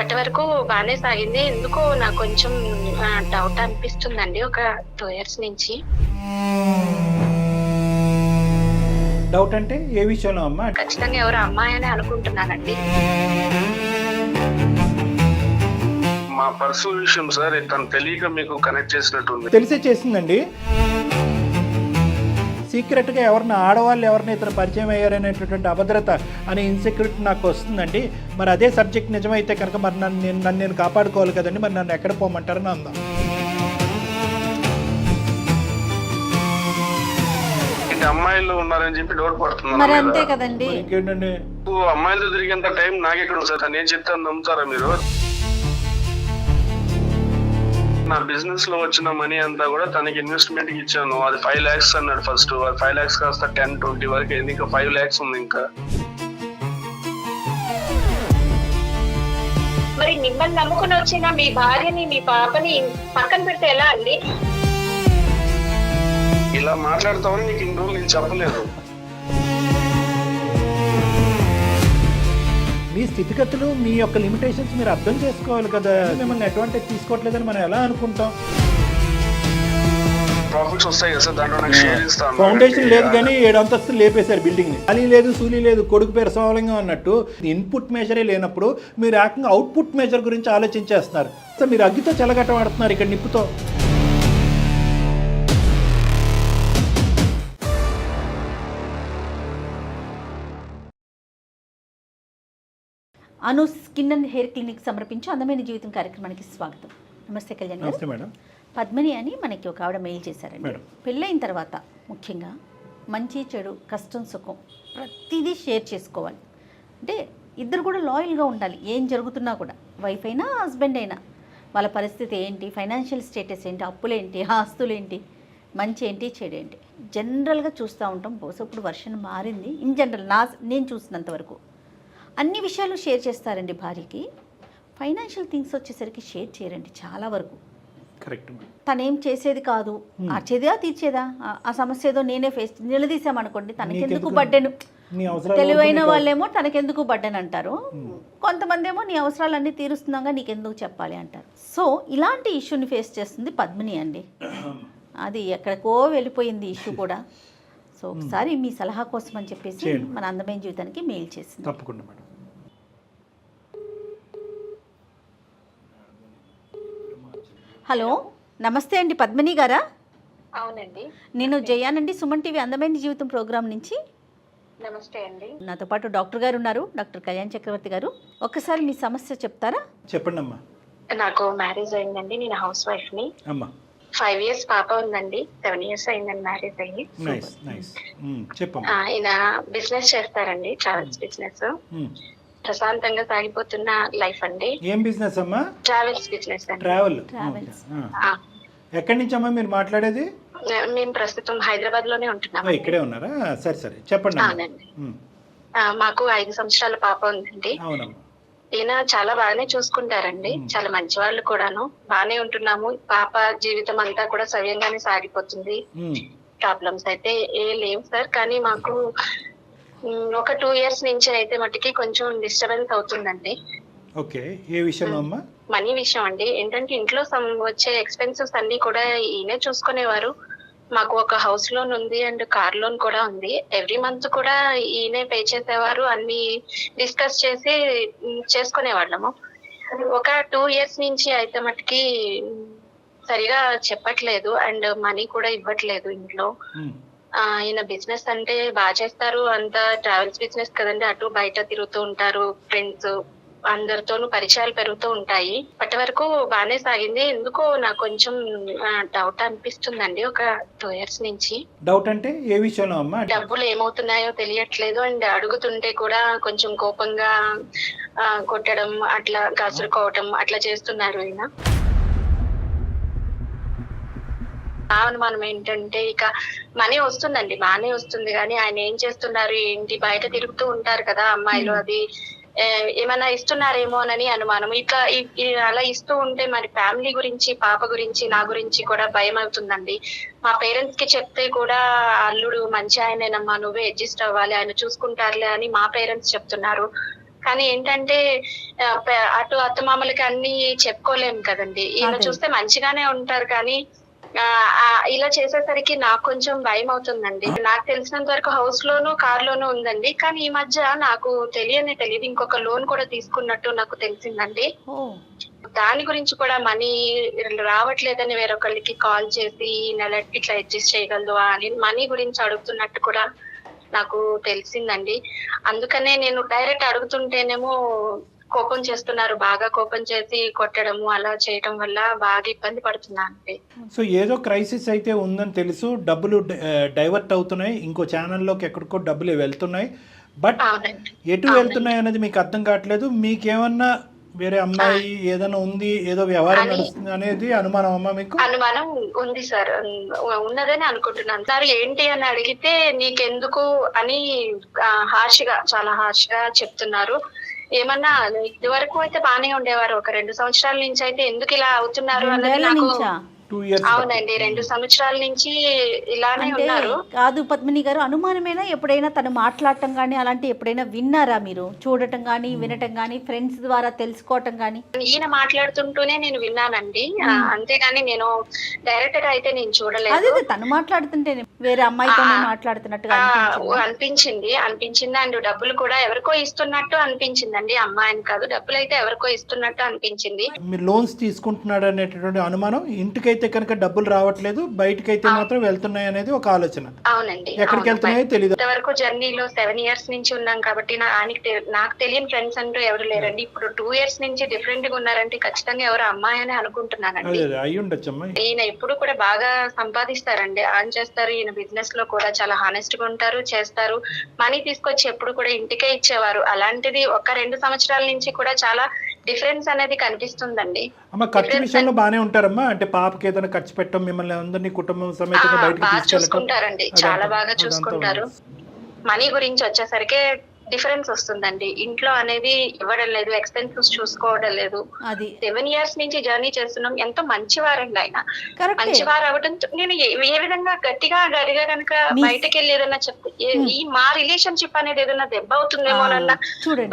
అప్పటి వరకు బానే సాగింది. ఎందుకో నాకు కొంచెం డౌట్ అనిపిస్తుందండి ఒక 2 ఇయర్స్ నుంచి. డౌట్ అంటే ఏ విషయంలో అమ్మా? ఖచ్చితంగా ఎవరో అమ్మాయనే అనుకుంటున్నానండి. మా పర్సనల్ విషయం సార్, తను తెలియక మీకు కనెక్ట్ చేసినట్టుంది. తెలిసే చేసిందండి. సీక్రెట్గా ఎవరిని ఆడవాళ్ళు ఎవరిని ఇతను పరిచయం అయ్యారనేటటువంటి అభద్రత అనే ఇన్సెక్యూరిటీ నాకు వస్తుందండి. మరి అదే సబ్జెక్ట్ నిజమైతే కనుక మరి నన్ను నేను కాపాడుకోవాలి కదండి. మరి నన్ను ఎక్కడ పోమంటారని అందాం. అమ్మాయిలు ఉన్నారని చెప్పి డౌట్ మరి పడుతున్నారు అంతే కదండి. ఇంకేంటండి, అమ్మాయిలతో తిరిగేంత టైం నాకెక్కడ ఉంది సార్? నేను చెప్తాను నమ్ముతారా మీరు? నా బిజినెస్ లో వచ్చిన మనీ అంతా కూడా తనకి ఇన్వెస్ట్మెంట్ కి ఇచ్చాను. అది 5 lakhs అన్నాడు ఫస్ట్. అది 5 lakhs కాస్త 10-20 వరకు అయింది. ఇంకా 5 lakhs ఉంది. ఇంకా మరి మిమ్మల్ని నమ్ముకుని వచ్చిన మీ భార్యని మీ పాపని పక్కన పెడితే ఎలా అండి? ఇలా మాట్లాడతామని నీకు ఇన్ని రోజులు నేను చెప్పలేదు. మీ స్థితిగతులు మీ యొక్క లిమిటేషన్స్ మీరు అర్థం చేసుకోవాలి కదా. మిమ్మల్ని అడ్వాంటేజ్ తీసుకోవట్లేదని మనం ఎలా అనుకుంటాం? ప్రాఫిట్స్ వస్తాయి కదా సార్, దాంట్లో నాకు షేర్ ఇస్తాను. ఫౌండేషన్ లేదు కానీ 7 అంతస్తులు లేపేశారు బిల్డింగ్ ని. ఖాళీ లేదు, సూలి లేదు, కొడుకు పేరు సోమలింగం అన్నట్టు ఇన్పుట్ మెజరే లేనప్పుడు మీరు ఏకంగా అవుట్పుట్ మెజర్ గురించి ఆలోచించేస్తున్నారు. సో మీరు అగ్గితో చెలగట వాడుతున్నారు ఇక్కడ నిప్పుతో. అను స్కిన్ అండ్ హెయిర్ క్లినిక్ సమర్పించి అందమైన జీవితం కార్యక్రమానికి స్వాగతం. నమస్తే కళ్యాణ్ గారు. నమస్తే మేడం. పద్మిని అని మనకి ఒక ఆవిడ మెయిల్ చేశారండి. మేడం. పెళ్ళైన తర్వాత ముఖ్యంగా మంచి చెడు కష్టం సుఖం ప్రతిదీ షేర్ చేసుకోవాలి. అంటే ఇద్దరు కూడా లాయల్గా ఉండాలి. ఏం జరుగుతున్నా కూడా వైఫ్ అయినా హస్బెండ్ అయినా వాళ్ళ పరిస్థితి ఏంటి, ఫైనాన్షియల్ స్టేటస్ ఏంటి, అప్పులేంటి, ఆస్తులు ఏంటి, మంచి ఏంటి చెడు ఏంటి జనరల్గా చూస్తూ ఉంటాం. బహుశా ఇప్పుడు వర్షన్ మారింది. ఇన్ జనరల్ నేను చూసినంత వరకు అన్ని విషయాలు షేర్ చేస్తారండి భార్యకి. ఫైనాన్షియల్ థింగ్స్ వచ్చేసరికి షేర్ చేయరండి చాలా వరకు. కరెక్ట్. తనేం చేసేది కాదు, తీర్చేదా తీర్చేదా ఆ సమస్య ఏదో నేనే ఫేస్ నిలదీసామనుకోండి తనకెందుకు బడ్డెను. తెలివైన వాళ్ళేమో తనకెందుకు బడ్డెన్ అంటారు, కొంతమంది ఏమో నీ అవసరాలన్నీ తీరుస్తున్నాగా నీకెందుకు చెప్పాలి అంటారు. సో ఇలాంటి ఇష్యూని ఫేస్ చేస్తుంది పద్మిని అండి. అది ఎక్కడికో వెళ్ళిపోయింది ఇష్యూ కూడా. సో ఒకసారి మీ సలహా కోసం అని చెప్పేసి మన అందమైన జీవితానికి మెయిల్ చేసింది. తప్పకుండా మేడం. హలో, నమస్తే అండి పద్మిని గారా? అవునండి, నేను జయానండి, సుమన్ టీవీ అందమైన జీవితం ప్రోగ్రాం నుంచి. నమస్తే అండి. నాతో పాటు డాక్టర్ గారు ఉన్నారు, డాక్టర్ కళ్యాణ్ చక్రవర్తి గారు. ఒక్కసారి మీ సమస్య చెప్తారా? చెప్పండి అమ్మా. నాకు మ్యారేజ్ అయిందండి. నేను హౌస్ వైఫ్ ని. అమ్మా 5 years పాప ఉందండి. 7 years అయిందండి మ్యారేజ్ అయ్యి. Nice nice. చెప్పమ్మా. ఆయన బిజినెస్ చేస్తారండి, ట్రావెల్స్ బిజినెస్. ప్రశాంతంగా సాగిపోతున్న లైఫ్ అండి. ఏం బిజినెస్ అమ్మా? ట్రావెల్స్ బిజినెస్ అండి. ట్రావెల్స్. ఎక్కడి నుంచి అమ్మా మీరు మాట్లాడేది? మేము ప్రస్తుతం హైదరాబాద్ లోనే ఉంటున్నాం. ఇక్కడే ఉన్నారా? సరే సరే చెప్పండి. అవునండి. మాకు 5 సంవత్సరాల పాప ఉందండి. అవునమ్మా. ఈయన చాలా బాగానే చూసుకుంటారండి, చాలా మంచి వాళ్ళు కూడాను. బాగానే ఉంటున్నాము. పాప జీవితం అంతా కూడా సవ్యంగానే సాగిపోతుంది. ప్రాబ్లమ్స్ అయితే ఏ లేవు సార్. కానీ మాకు ఒక 2 years నుంచి అయితే మట్టికి కొంచెం డిస్టర్బెన్స్ అవుతుందండి. ఓకే, ఏ విషయంలో అమ్మా? మనీ విషయం అండి. ఏంటంటే ఇంట్లో వచ్చే ఎక్స్పెన్సెస్ అన్ని కూడా ఈయనే చూసుకునేవారు. మాకు ఒక హౌస్ లోన్ ఉంది అండ్ కార్ లోన్ కూడా ఉంది. ఎవ్రీ మంత్ కూడా ఈయనే పే చేసేవారు. అన్ని డిస్కస్ చేసి చేసుకునేవాళ్ళము. ఒక 2 years నుంచి అయితే మటుకి సరిగా చెప్పట్లేదు అండ్ మనీ కూడా ఇవ్వట్లేదు ఇంట్లో. ఈయన బిజినెస్ అంటే బాగా చేస్తారు. అంతా ట్రావెల్స్ బిజినెస్ కదండి, అటు బయట తిరుగుతూ ఉంటారు. ఫ్రెండ్స్ అందరితోనూ పరిచయాలు పెరుగుతూ ఉంటాయి. అప్పటి వరకు బాగానే సాగింది. ఎందుకో నాకు కొంచెం డౌట్ అనిపిస్తుందండి ఒక 2 years నుంచి. డౌట్ అంటే ఏ విషయంలో అమ్మా? డబ్బులు ఏమవుతున్నాయో తెలియట్లేదు అండ్ అడుగుతుంటే కూడా కొంచెం కోపంగా కొట్టడం, అట్లా కసురుకోవటం అట్లా చేస్తున్నారు ఈయన. అనుమానం ఏంటంటే ఇక మనీ వస్తుందండి, బానే వస్తుంది. కానీ ఆయన ఏం చేస్తున్నారు ఏంటి, బయట తిరుగుతూ ఉంటారు కదా అమ్మాయిలు, అది ఏమైనా ఇస్తున్నారేమోనని అనుమానం. ఇట్లా అలా ఇస్తూ ఉంటే మరి ఫ్యామిలీ గురించి, పాప గురించి, నా గురించి కూడా భయం అవుతుందండి. మా పేరెంట్స్ కి చెప్తే కూడా అల్లుడు మంచి ఆయనేనమ్మా, నువ్వే అడ్జస్ట్ అవ్వాలి, ఆయన చూసుకుంటారులే అని మా పేరెంట్స్ చెప్తున్నారు. కానీ ఏంటంటే అటు అత్తమామలకి అన్ని చెప్పుకోలేము కదండి. ఈయన చూస్తే మంచిగానే ఉంటారు కానీ ఇలా చేసేసరికి నాకు కొంచెం భయం అవుతుందండి. నాకు తెలిసినంత వరకు హౌస్ లోను కార్ లోను ఉందండి, కానీ ఈ మధ్య నాకు తెలియదు ఇంకొక లోన్ కూడా తీసుకున్నట్టు నాకు తెలిసిందండి. దాని గురించి కూడా మనీ రావట్లేదని వేరొకరికి కాల్ చేసి నెల ఇట్లా అడ్జస్ట్ చేయగలదు అని మనీ గురించి అడుగుతున్నట్టు కూడా నాకు తెలిసిందండి. అందుకనే నేను డైరెక్ట్ అడుగుతుంటేనేమో కోపం చేస్తున్నారు, బాగా కోపం చేసి కొట్టడము అలా చేయడం వల్ల బాగా ఇబ్బంది పడుతున్నా అండి. సో ఏదో క్రైసిస్ అయితే ఉందని తెలుసు, డబ్బులు డైవర్ట్ అవుతున్నాయి, ఇంకో ఛానల్లోకి ఎక్కడికో డబ్బులు వెళ్తున్నాయి, బట్ ఎటు వెళ్తున్నాయి అనేది మీకు అర్థం కావట్లేదు. మీకేమన్నా వేరే అమ్మాయి ఏదైనా ఉంది, ఏదో వ్యవహారం నడుస్తుంది అనేది అనుమానం అమ్మా మీకు? అనుమానం ఉంది సార్, ఉన్నదని అనుకుంటున్నాను సార్. ఏంటి అని అడిగితే నీకెందుకు అని చాలా హార్ష్ గా చెప్తున్నారు. ఏమన్నా ఇది వరకు అయితే బానే ఉండేవారు, ఒక 2 సంవత్సరాల నుంచి అయితే ఎందుకు ఇలా అవుతున్నారు అన్నది నాకు. అవునండి, 2 సంవత్సరాల నుంచి ఇలానే ఉన్నారు. కాదు పద్మిని గారు, అనుమానమైనా ఎప్పుడైనా తను మాట్లాడటం కానీ అలాంటి ఎప్పుడైనా విన్నారా మీరు? చూడటం కానీ వినటం కానీ ఫ్రెండ్స్ ద్వారా తెలుసుకోవటం కానీ? ఈయన మాట్లాడుతుంటూనే నేను విన్నానండి, అంతేగాని నేను డైరెక్ట్ గా అయితే నేను చూడలేదు. అదే తను మాట్లాడుతుంటే వేరే అమ్మాయితో మాట్లాడుతున్నట్టుగా అనిపించింది. అండ్ డబ్బులు కూడా ఎవరికో ఇస్తున్నట్టు అనిపించిందండి, అమ్మాయిని కాదు, డబ్బులు అయితే ఎవరికో ఇస్తున్నట్టు అనిపించింది. మీరు లోన్స్ తీసుకుంటున్నాడు అనేటటువంటి అనుమానం, ఇంటికైతే కనుక డబ్బులు రావట్లేదు, బయటకైతే మాత్రం వెళ్తున్నాయి అనేది ఒక ఆలోచన. అవునండి, ఎక్కడికి వెళ్తున్నాయో తెలియదు. ఇంతవరకు జర్నీలో 7 years నుంచి ఉన్నాం కాబట్టి నాకు తెలియని ఫ్రెండ్స్ అంటూ ఎవరు లేరండి. ఇప్పుడు 2 years నుంచి డిఫరెంట్ గా ఉన్నారంటే ఖచ్చితంగా ఎవరు అమ్మాయి అని అనుకుంటున్నానండి. అయ్యి ఉండొచ్చమ్మా. ఈయన ఎప్పుడు కూడా బాగా సంపాదిస్తారండి, ఆన్ చేస్తారు. ఈయన బిజినెస్ లో కూడా చాలా హానెస్ట్ గా ఉంటారు, చేస్తారు. మనీ తీసుకొచ్చి ఎప్పుడు కూడా ఇంటికే ఇచ్చేవారు. అలాంటిది ఒక 2 సంవత్సరాల నుంచి కూడా చాలా డిఫరెన్స్ అనేది కనిపిస్తుందండి. అమ్మ ఖర్చు విషయంలో బానే ఉంటారమ్మా, అంటే పాపకి ఏదైనా ఖర్చు పెట్టడం, మిమ్మల్ని అందరినీ కుటుంబం సమేతంగా బయటకు బాగా చూసుకుంటారండి, చాలా బాగా చూసుకుంటారు. మనీ గురించి వచ్చేసరికి డిఫరెన్స్ వస్తుందండి. ఇంట్లో అనేది ఇవ్వడం లేదు, ఎక్స్పెన్సెస్ చూసుకోవడం లేదు. 7 years నుంచి జర్నీ చేస్తున్నాం. ఎంతో మంచివారండి ఆయన, మంచివారు అవడంతో నేను ఏ విధంగా గట్టిగా కనుక బయటకు వెళ్ళి ఏదన్నా చెప్తే ఈ మా రిలేషన్షిప్ అనేది ఏదైనా దెబ్బ అవుతుందేమోనన్న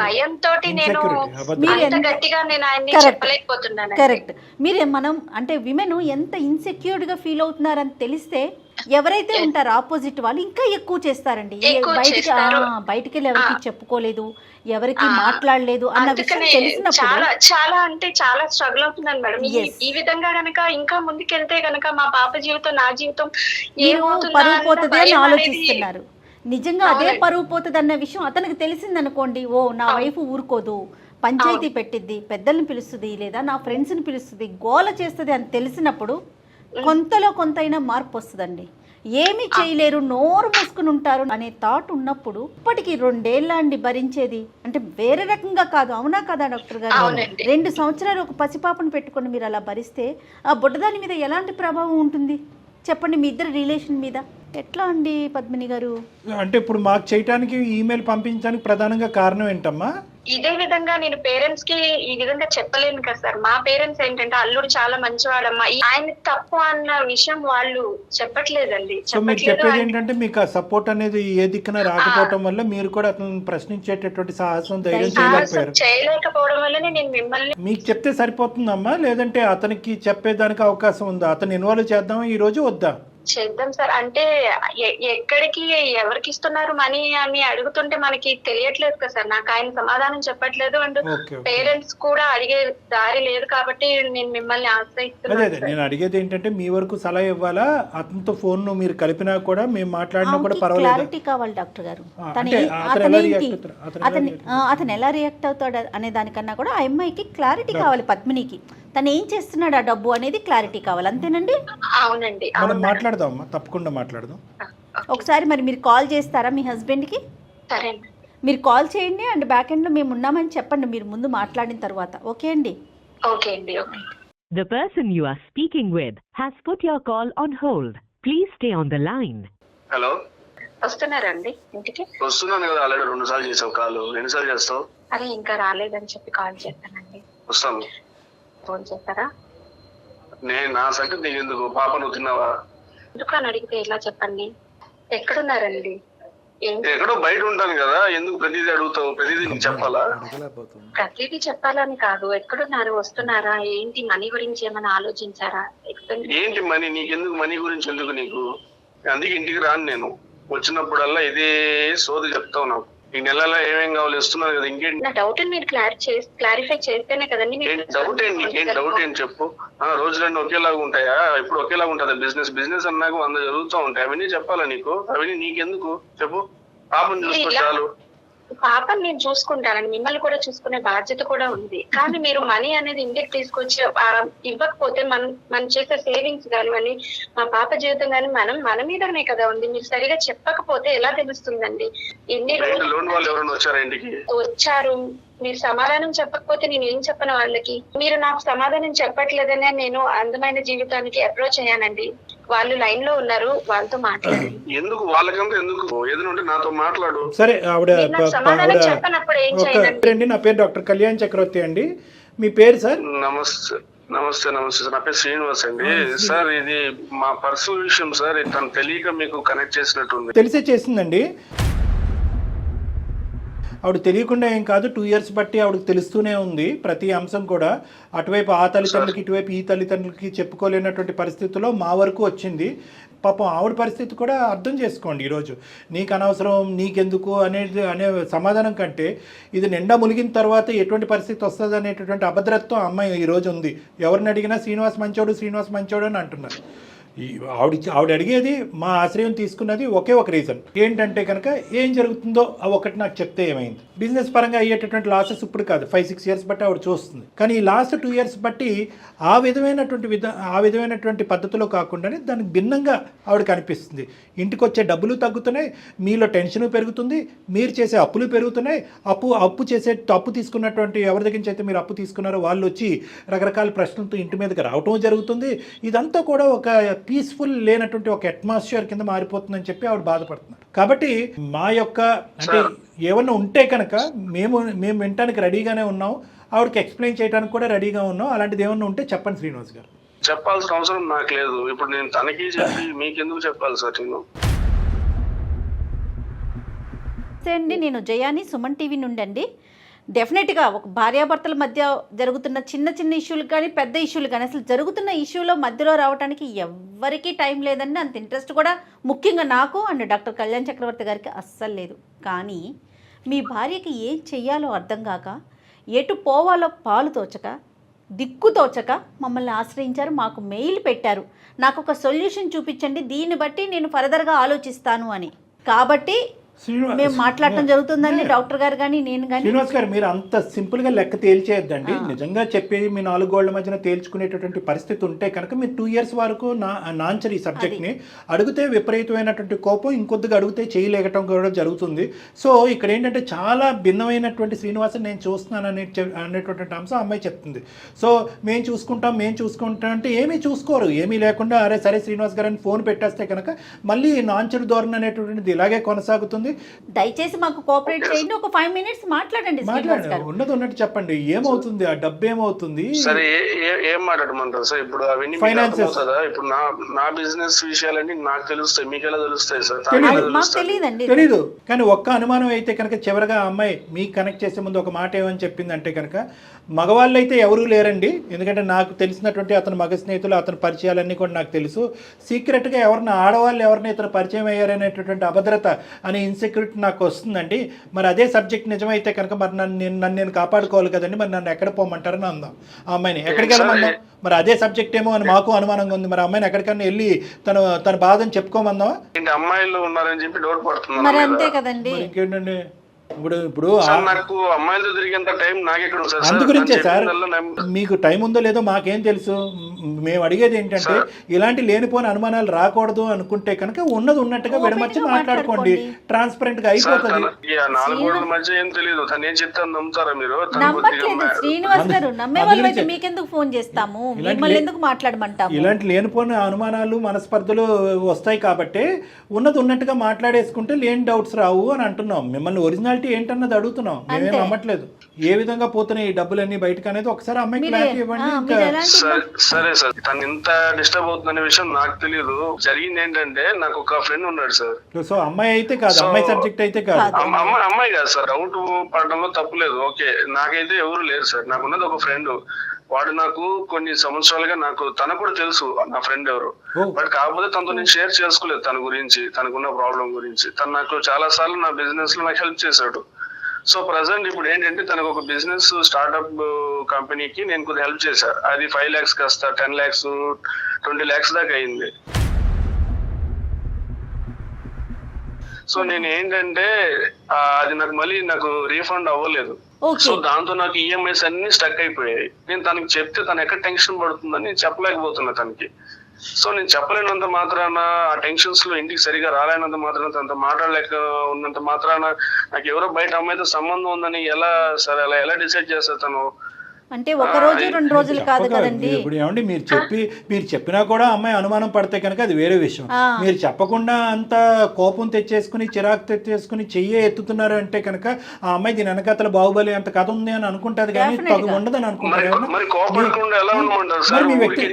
భయంతో నేను అంత గట్టిగా నేను ఆయన్ని చెప్పలేకపోతున్నాను. కరెక్ట్. మీరే మనం అంటే విమెన్ ఎంత ఇన్సెక్యూర్డ్ గా ఫీల్ అవుతున్నారని తెలిస్తే ఎవరైతే ఉంటారో ఆపోజిట్ వాళ్ళు ఇంకా ఎక్కువ చేస్తారండి. బయటికి వెళ్ళి ఎవరికి చెప్పుకోలేదు, ఎవరికి మాట్లాడలేదు అన్న విషయం తెలిసినప్పుడు చాలా అంటే చాలా స్ట్రగుల్ అవుతున్నాను మేడం. ఈ విధంగా గనక ఇంకా ముందుకెళ్తే గనక మా పాప జీవితం, నా జీవితం పరువు పోతుంది అని ఆలోచిస్తున్నారు. నిజంగా అదే పరువు పోతుంది అన్న విషయం అతనికి తెలిసిందనుకోండి, ఓ నా వైఫ్ ఊరుకోదు, పంచాయతీ పెట్టిద్ది, పెద్దల్ని పిలుస్తుంది, లేదా నా ఫ్రెండ్స్ని పిలుస్తుంది, గోల చేస్తుంది అని తెలిసినప్పుడు కొంతలో కొంతైనా మార్పు వస్తుందండి. ఏమి చేయలేరు, నోరు మూసుకుని ఉంటారు అనే థాట్ ఉన్నప్పుడు ఇప్పటికి 2 ఏళ్ళ అండి భరించేది, అంటే వేరే రకంగా కాదు. అవునా కదా డాక్టర్ గారు? 2 సంవత్సరాలు ఒక పసిపాపను పెట్టుకుని మీరు అలా భరిస్తే ఆ బుడ్డదాని మీద ఎలాంటి ప్రభావం ఉంటుంది చెప్పండి, మీ ఇద్దరు రిలేషన్ మీద? ఎట్లా అండి పద్మిని గారు? అంటే ఇప్పుడు మాకు చేయటానికి ఈమెయిల్ పంపించడానికి ప్రధానంగా కారణం ఏంటమ్మా? ఇదే విధంగా నేను పేరెంట్స్ కి ఈ విధంగా చెప్పలేను కదా సార్. మా పేరెంట్స్ ఏంటంటే అల్లుడు చాలా మంచివాడమ్మా, ఆయన తప్పు అన్న విషయం వాళ్ళు చెప్పట్లేదండి. మీరు చెప్పేది ఏంటంటే మీకు ఆ సపోర్ట్ అనేది ఏ దిక్కున రాకపోవడం వల్ల మీరు కూడా అతను ప్రశ్నించేటటువంటి సాహసం, ధైర్యం చేయలేకపోవడం వల్లనే నేను మిమ్మల్ని మీకు చెప్తే సరిపోతుందమ్మా, లేదంటే అతనికి చెప్పేదానికి అవకాశం ఉందా? అతను ఇన్వాల్వ్ చేద్దామా ఈ రోజు, వద్దా? చేద్దాం సార్. అంటే ఎక్కడికి ఎవరికి ఇస్తున్నారు మనీ అని అడుగుతుంటే మనకి తెలియట్లేదు కదా సార్. నాకు ఆయన సమాధానం చెప్పట్లేదు, అండ్ పేరెంట్స్ కూడా అడిగే దారి లేదు కాబట్టి నేను మిమ్మల్ని ఆశ్రయిస్తున్నాను. నేను అడిగేది ఏంటంటే మీ వరకు సలహా ఇవ్వాలా, అతనితో ఫోన్ మీరు కలిపినా కూడా మేము మాట్లాడినా కూడా పర్వాలేదు. క్లారిటీ కావాలి డాక్టర్ గారు. అతను ఎలా రియాక్ట్ అవుతాడు అనే దానికన్నా కూడా ఆ అమ్మాయికి క్లారిటీ కావాలి, పద్మినికి తను ఏం చేస్తున్నాడు ఆ డబ్బు అనేది క్లారిటీ కావాలి. అంతేనండి? అవునండి, మాట్లాడదాం, తప్పకుండా మాట్లాడదాం. ఒకసారి మరి మీరు కాల్ చేస్తారా మీ హస్బెండ్కి? సరే, మీరు కాల్ చేయండి, అండ్ బ్యాక్ ఎండ్ లో మేము ఉన్నామని చెప్పండి మీరు ముందు మాట్లాడిన తర్వాత. ఓకే అండి? ఓకే అండి. The person you are speaking with has put your call on hold. Please stay on the line. Hello, వస్తున్నారండి ఇంటికి? వస్తున్నాను కదా, ఆల్రెడీ 2 సార్లు చేసావు కాల్, ఎన్నిసార్లు చేస్తావు? అరే ఇంకా రాలేదని చెప్పి కాల్ చేస్తానండి. వస్తాను. ఫోన్ చేస్తారా? నేను నా సంగతి నీకు ఎందుకు, పాప నువ్వు తిన్నావా? ఎందుకు అని అడిగితే ఎలా చెప్పండి? ఎక్కడున్నారండి? ఎక్కడో బయట ఉంటాను కదా, ఎందుకు ప్రతిదీ అడుగుతావు? ప్రతిదీ నీకు చెప్పాలా? ప్రతిదీ చెప్పాలని కాదు, ఎక్కడున్నారు, వస్తున్నారా, ఏంటి, మనీ గురించి ఏమైనా ఆలోచించారా? ఏంటి మనీ? నీకెందుకు మనీ గురించి? ఎందుకు నీకు? అందుకే ఇంటికి రాను నేను. వచ్చినప్పుడల్లా ఇదే సోది చెప్తావు నాకు. ఈ నెలలో ఏమేం కావాలి ఇస్తున్నాను కదా, ఇంకేంటి నా డౌట్ మీరు క్లారిఫై చేస్తేనే కదండి. డౌట్ ఏంటి? నీకేం డౌట్ ఏంటి చెప్పు. రోజులన్నీ ఒకేలాగా ఉంటాయా? ఇప్పుడు ఒకేలాగా ఉంటుందా? బిజినెస్ అన్నాక 100 జరుగుతూ ఉంటాయి. అవన్నీ చెప్పాలా నీకు? అవన్నీ నీకెందుకు చెప్పు. పాపం చూసుకో చాలు. పాపని నేను చూసుకుంటానండి, మిమ్మల్ని కూడా చూసుకునే బాధ్యత కూడా ఉంది. కానీ మీరు మనీ అనేది ఇంటికి తీసుకొచ్చి ఇవ్వకపోతే మనం చేసే సేవింగ్స్ కానివని, మా పాప జీవితం కానీ మన మీదనే కదా ఉంది. మీరు సరిగా చెప్పకపోతే ఎలా తెలుస్తుందండి? ఎన్ని లోన్ వాళ్ళు ఎవరైనా వచ్చారా ఇంటికి? వచ్చారు, మీరు సమాధానం చెప్పకపోతే నేను ఏం చెప్పను వాళ్ళకి? మీరు నాకు సమాధానం చెప్పట్లేదనే నేను అందమైన జీవితానికి అప్రోచ్ అయ్యానండి. వాళ్ళు లైన్ లో ఉన్నారు, వాళ్ళతో మాట్లాడు. ఎందుకు వాళ్ళకంటే ఎందుకు? ఏదైనా ఉంటే నాతో మాట్లాడు. సరే ఆవిడ సమాధానం చెప్పనప్పుడు ఏం చేయాలండి? నా పేరు డాక్టర్ కళ్యాణ్ చక్రవర్తి అండి. మీ పేరు సార్? నమస్తే సార్. నా పేరు శ్రీనివాస్ అండి. సార్ ఇది మా పర్సనల్ విషయం సార్. తను తెలియక మీకు కనెక్ట్ చేసినట్టుంది. తెలిసే చేసిందండి. ఆవిడ తెలియకుండా ఏం కాదు, 2 years బట్టి ఆవిడకి తెలుస్తూనే ఉంది ప్రతి అంశం కూడా. అటువైపు ఆ తల్లిదండ్రులకి, ఇటువైపు ఈ తల్లిదండ్రులకి చెప్పుకోలేనటువంటి పరిస్థితుల్లో మా వరకు వచ్చింది. పాపం ఆవిడ పరిస్థితి కూడా అర్థం చేసుకోండి. ఈరోజు నీకు అనవసరం, నీకెందుకు అనే సమాధానం కంటే ఇది నిండా మునిగిన తర్వాత ఎటువంటి పరిస్థితి వస్తుంది అనేటటువంటి అభద్రతతో అమ్మాయి ఈరోజు ఉంది. ఎవరిని అడిగినా శ్రీనివాస్ మంచోడు అని అంటున్నారు. ఆవిడ అడిగేది, మా ఆశ్రయం తీసుకున్నది ఒకే ఒక రీజన్ ఏంటంటే కనుక ఏం జరుగుతుందో ఒకటి నాకు చెప్తే ఏమైంది. బిజినెస్ పరంగా అయ్యేటటువంటి లాసెస్ ఇప్పుడు కాదు, 5-6 years బట్టి ఆవిడ చూస్తుంది. కానీ ఈ లాస్ట్ 2 years బట్టి ఆ విధమైనటువంటి పద్ధతిలో కాకుండానే దానికి భిన్నంగా ఆవిడకి అనిపిస్తుంది. ఇంటికి వచ్చే డబ్బులు తగ్గుతున్నాయి, మీలో టెన్షన్ పెరుగుతుంది, మీరు చేసే అప్పులు పెరుగుతున్నాయి. అప్పు తీసుకున్నటువంటి ఎవరి దగ్గర నుంచి అయితే మీరు అప్పు తీసుకున్నారో వాళ్ళు వచ్చి రకరకాల ప్రశ్నలతో ఇంటి మీదకి రావటం జరుగుతుంది. ఇదంతా కూడా ఒక పీస్ఫుల్ లేనటువంటి ఒక అట్మాస్ఫియర్ కింద మారిపోతుందని చెప్పి ఆవిడ బాధపడుతున్నారు. కాబట్టి మా యొక్క అంటే ఏమన్నా ఉంటే కనుక మేము వినటానికి రెడీగానే ఉన్నాం, ఆవిడకి ఎక్స్ప్లెయిన్ చేయడానికి కూడా రెడీగా ఉన్నాం. అలాంటిది ఏమన్నా ఉంటే చెప్పండి శ్రీనివాస్ గారు. చెప్పాల్సిన అవసరం నాకు లేదు. ఇప్పుడు నేను తనకి చెప్పి మీకెందుకు చెప్పాలి సార్? నేను జయాని, సుమన్ టీవీ నుండి అండి. డెఫినెట్గా ఒక భార్యాభర్తల మధ్య జరుగుతున్న చిన్న ఇష్యూలు కానీ పెద్ద ఇష్యూలు కానీ, అసలు జరుగుతున్న ఇష్యూలో మధ్యలో రావడానికి ఎవ్వరికీ టైం లేదండి. అంత ఇంట్రెస్ట్ కూడా ముఖ్యంగా నాకు అండ్ డాక్టర్ కళ్యాణ్ చక్రవర్తి గారికి అస్సలు లేదు. కానీ మీ భార్యకి ఏం చెయ్యాలో అర్థం కాక, ఎటు పోవాలో పాలు తోచక, దిక్కు తోచక మమ్మల్ని ఆశ్రయించారు, మాకు మెయిల్ పెట్టారు, నాకు ఒక సొల్యూషన్ చూపించండి, దీన్ని బట్టి నేను ఫర్దర్గా ఆలోచిస్తాను అని. కాబట్టి మేము మాట్లాడటం జరుగుతుందండి, డాక్టర్ గారు కానీ నేను కానీ. శ్రీనివాస్ గారు, మీరు అంత సింపుల్గా లెక్క తేల్చేయద్దండి. నిజంగా చెప్పేది మీ 4 గోళ్ల మధ్యన తేల్చుకునేటటువంటి పరిస్థితి ఉంటే కనుక మీరు 2 years వరకు నాంచర్ ఈ సబ్జెక్ట్ని అడిగితే విపరీతమైనటువంటి కోపం, ఇంకొద్దిగా అడిగితే చేయలేకటం కూడా జరుగుతుంది. సో ఇక్కడ ఏంటంటే చాలా భిన్నమైనటువంటి శ్రీనివాసన్ నేను చూస్తున్నాను అనేటటువంటి అంశం అమ్మాయి చెప్తుంది. సో మేము చూసుకుంటాం అంటే ఏమీ చూసుకోరు. ఏమీ లేకుండా అరే సరే శ్రీనివాస్ గారు అని ఫోన్ పెట్టేస్తే కనుక మళ్ళీ నాంచర్ ధోరణి అనేటటువంటిది ఇలాగే కొనసాగుతుంది. దయచేసి మాకు కోఆపరేట్ చేయండి, ఒక 5 minutes మాట్లాడండి. ఉన్నది ఉన్నట్టు చెప్పండి, ఏమవుతుంది, ఆ డబ్బు ఏమవుతుంది? సరే ఏం మాట్లాడమంటారు సార్? ఇప్పుడు అవన్నీ ఫైనాన్సెస్ కదా. ఇప్పుడు నా బిజినెస్ విషయాలన్నీ నాకు తెలుస్తాయి, మీకు ఎలా తెలుస్తాయి సార్? తెలీదు. కానీ ఒక్క అనుమానం అయితే కనుక చివరిగా అమ్మాయి మీకు కనెక్ట్ చేసే ముందు ఒక మాట ఏమని చెప్పిందంటే కనుక, మగవాళ్ళు అయితే ఎవరూ లేరండి, ఎందుకంటే నాకు తెలిసినటువంటి అతని మగ స్నేహితులు, అతని పరిచయాలన్నీ కూడా నాకు తెలుసు. సీక్రెట్గా ఆడవాళ్ళు ఎవరిని ఇతను పరిచయం అయ్యారనేటటువంటి అభద్రత అనే ఇన్సెక్యూరిటీ నాకు వస్తుందండి. మరి అదే సబ్జెక్ట్ నిజమైతే కనుక మరి నన్ను నేను కాపాడుకోవాలి కదండి, మరి నన్ను ఎక్కడ పోమంటారని అందాం. ఆ అమ్మాయిని ఎక్కడికి వెళ్ళమందాం? మరి అదే సబ్జెక్ట్ ఏమో అని మాకు అనుమానంగా ఉంది. మరి అమ్మాయిని ఎక్కడికన్నా వెళ్ళి తన బాధని చెప్పుకోమందాం. అమ్మాయిలు ఉన్నారని చెప్పి డౌట్ పడుతుంది. మరి అంతే కదండి. ఇంకేంటండి ఇప్పుడు నాకు అమ్మాయిలతో తిరిగేంత టైం నాకెక్కడ ఉంది సార్? అందుగురించే సార్, మీకు టైం ఉందో లేదో మాకేం తెలుసు. మేము అడిగేది ఏంటంటే ఇలాంటి లేనిపోని అనుమానాలు రాకూడదు అనుకుంటే కనుక ఉన్నది ఉన్నట్టుగా విడమర్చి మాట్లాడుకోండి, ట్రాన్స్పరెంట్ గా అయిపోతుంది. 4 గోడల మధ్య ఏం తెలియదు, తను ఏం చెప్తాను నమ్ముతారా మీరు? శ్రీనివాస్ గారు, నమ్మే వాళ్ళైతే మీకెందుకు ఫోన్ చేస్తాము, మిమ్మల్ని ఎందుకు మాట్లాడమంటాము? ఇలాంటి లేనిపోని అనుమానాలు, మనస్పర్ధలు వస్తాయి కాబట్టి ఉన్నది ఉన్నట్టుగా మాట్లాడేసుకుంటే లేని డౌట్స్ రావు అని అంటున్నాం. మిమ్మల్ని ఒరిజినల్ రియాలిటీ ఏంటన్నది అడుగుతున్నాం, మేమేం అంతే. నమ్మట్లేదు. ఏ విధంగా పోతున్నాయి ఈ డబ్బులన్నీ బయటకు అనేది ఒకసారి అమ్మాయికి మీరే- క్లారిటీ ఇవ్వండి. ఇంకా మీరు ఎలాంటి సరే సార్, తను ఇంత డిస్టర్బ్ అవుతుందనే విషయం నాకు తెలియదు. జరిగింది ఏంటంటే నాకు ఒక ఫ్రెండ్ ఉన్నాడు సార్. సో అమ్మాయి అయితే కాదు, అమ్మాయి సబ్జెక్ట్ అయితే కాదు. అమ్మాయి కాదు సార్, డౌట్ పడడంలో తప్పులేదు. ఓకే, నాకైతే ఎవరు లేరు సార్. నాకున్నది ఒక ఫ్రెండ్. వాడు నాకు కొన్ని సంవత్సరాలుగా తనకు కూడా తెలుసు నా ఫ్రెండ్ ఎవరు. బట్ కాకపోతే తనతో నేను షేర్ చేసుకోలేదు తన గురించి, తనకున్న ప్రాబ్లం గురించి. తను నాకు చాలా సార్లు నా బిజినెస్ లో నాకు హెల్ప్ చేశాడు. సో ప్రజెంట్ ఇప్పుడు ఏంటంటే తనకు ఒక బిజినెస్ స్టార్ట్అప్ కంపెనీకి నేను కొద్దిగా హెల్ప్ చేశా. అది 5 lakhs కాస్త 10 lakhs 20 lakhs దాకా అయింది. సో నేను ఏంటంటే అది నాకు రీఫండ్ అవ్వలేదు. సో దాంతో నాకు ఈఎంఐస్ అన్ని స్టక్ అయిపోయాయి. నేను తనకి చెప్తే తను ఎక్కడ టెన్షన్ పడుతుందని నేను చెప్పలేకపోతున్నా తనకి. సో నేను చెప్పలేనంత మాత్రాన, ఆ టెన్షన్స్ లో ఇంటికి సరిగా రాలేనంత మాత్రాన, తనతో మాట్లాడలేక ఉన్నంత మాత్రాన నాకు ఎవరో బయట అమ్మాయితో సంబంధం ఉందని ఎలా డిసైడ్ చేస్తారు తను? అంటే ఒక రోజు 2 రోజులు కాదు కదండి. ఇప్పుడు ఏమండి మీరు చెప్పినా కూడా అమ్మాయి అనుమానం పడితే కనుక అది వేరే విషయం. మీరు చెప్పకుండా అంత కోపం తెచ్చేసుకుని చిరాకు తెచ్చేసుకుని చెయ్యే ఎత్తుతున్నారు అంటే కనుక ఆ అమ్మాయి దీని వెనకాతల బాహుబలి అంత కథ ఉంది అని అనుకుంటది, కానీ తగు ఉండదని అనుకుంటారు. మరి కోపడకుండా ఎలా ఉండమంటారు సార్?